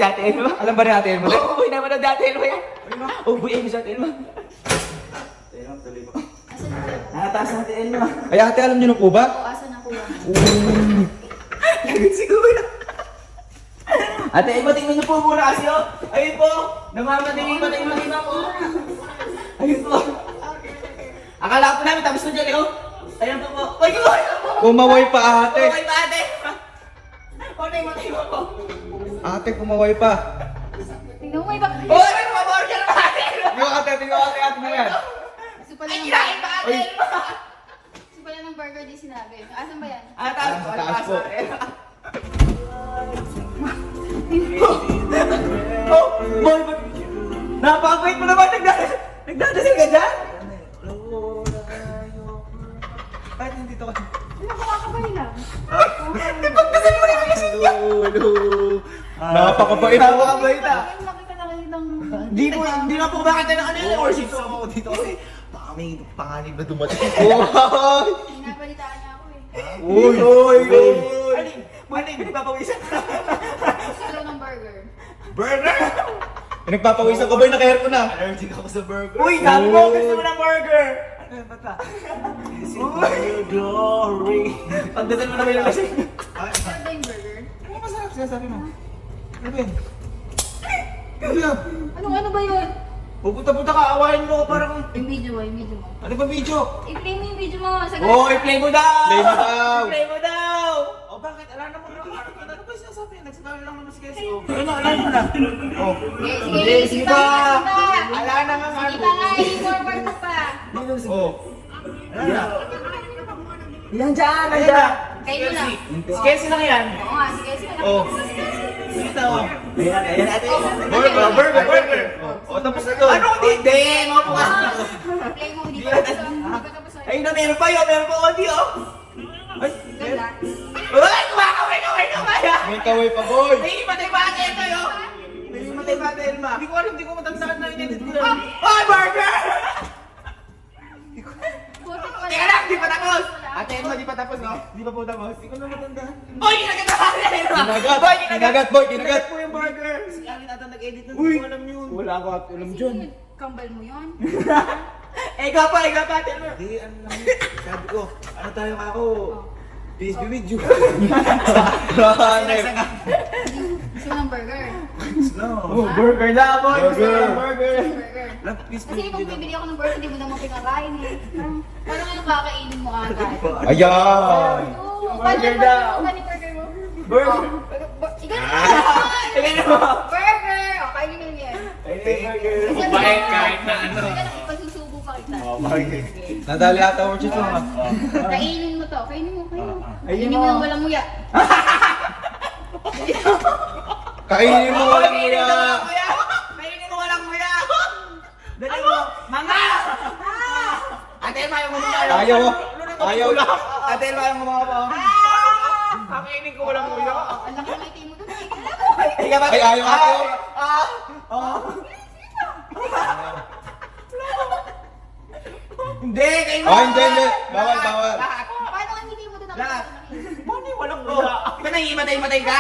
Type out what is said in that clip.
si Ate Elma. Alam ba ni Ate Elma? Uy naman ang Ate Elma yan. Ubuin mo si Ate Elma. Asan na? Nakataas si Ate Elma. Ay, ate, alam niyo na po ba? O, asan ako yan? Lagot siguro. Ate Elma, tingnan niyo po muna kasi oh. Ayun po. Namamatingin po. Ayun po. Akala ko namin tapos na dyan eh oh. Ayun po po. Uy, kumain! Kumaway pa ate. Kumain pa ate! O, matay mo po. Ate, kumaway pa. Tingnan mo, iba. Uy, may pamorder pa ate! Tingnan ko ate mo yan. Gusto pala Ay, ng kinain pa ate! Gusto pala ng burger di sinabi. Asan ba yan? Taas po. Taas po. Oh, boy, napakabait mo naman. Nagdadasal ka dyan? Bakit nandito ka? Ano, kumakabay lang. Ipagdasal mo naman kasi niya. Napakabait mo. Napakabait ah. Bakit laki ka lang ng... Hindi na po bakit na ano yun. Or Dito ako dito kasi baka may panganib na dumating. Pinapalitaan niya ako eh. Uy. Maling, nagpapawisan. Gusto ko lang ng burger. Burger! Nagpapawisan ko ba yung naka-air ko na? Allergic ako sa burger. Uy, sabi mo, gusto mo ng burger. Ano yun, bata? This is your glory. Pagdasal mo naman yung lasing. Ano ba yung burger? Ano masarap sinasabi mo? Ano ba yun? Ano ba yun? Pupunta-punta ka, awahin mo ko parang... Yung video mo, yung video mo. Ano ba video? I-play mo yung video mo. Sa Oh, i-play mo daw! Play mo daw! I-play mo daw! O bakit? Ala naman na. Ano ba sinasabi? Nagsasabi lang naman si Casey. Ano, ala naman na. Oh. Sige pa! Ala na nga nga. Sige pa nga, i-forward mo pa. Oh. Yan dyan, nandiyan. Kayo lang. Si Casey lang yan. Oo nga, sige, sige. Oh. Ito. Ayan, ayan ate. Burger. O, tapos na to. Ano hindi? Mga bukas. Play mo, hindi pa tapos. Hindi pa tapos. Ay, na meron pa yun. Meron pa konti oh. Ay, Ganda. Uy, kumakaway. May kaway pa, boy. May matay pa ate ito yun. May matay pa ate Elma. Hindi ko alam, hindi ko matandaan na inedit ko yan. Ay, burger! Putik pala. Teka lang, di pa tapos. Ate Elma, di pa tapos, no? Di pa po tapos. Hindi ko na matandaan. Uy, kinagat na ate Elma! Boy, Kinagat, boy, kinagat. po yung burger. Si Alvin ata nag-edit na, Uy. hindi ko alam yun. Wala ako alam dyan. Kambal mo yun? Ikaw pa, ate Elma. Hindi, ano lang. Sabi ko, ano tayo ako? PSB with you. Hanep. Gusto mo ng burger? Oh, burger na, boy. Gusto ko ng Burger. Lang, PSB Kasi with kung you lang. bibili ako ng burger, hindi mo naman pinakain eh. Paano nga kakainin mo agad? Ayan. Oo, Burger paano daw. mo yung burger mo? Burger. Ikaw Tingnan mo. Burger! O, kainin mo yan. Mabait kahit na ano. Ika lang, ipasusubo pa kita. Nadali ata ako dito ha. Kainin mo to. Kainin mo, kainin mo. Ayun Kainin mo mo. ng walang muya. Kainin mo walang muya. Kainin mo walang muya. Dali mo. Manga! Ate Elma, yung mga Ayaw. Ayaw. Ate Elma, yung mga pa. Kakainin ko walang muya. Ang laki ng itim mo doon. Ika ba? Ay, ayaw ate. Hindi, kainin mo. Hindi. Bawal. Paano ang hindi mo doon? Lahat. Paano yung walang muya? Di ba naiimatay-matay ka?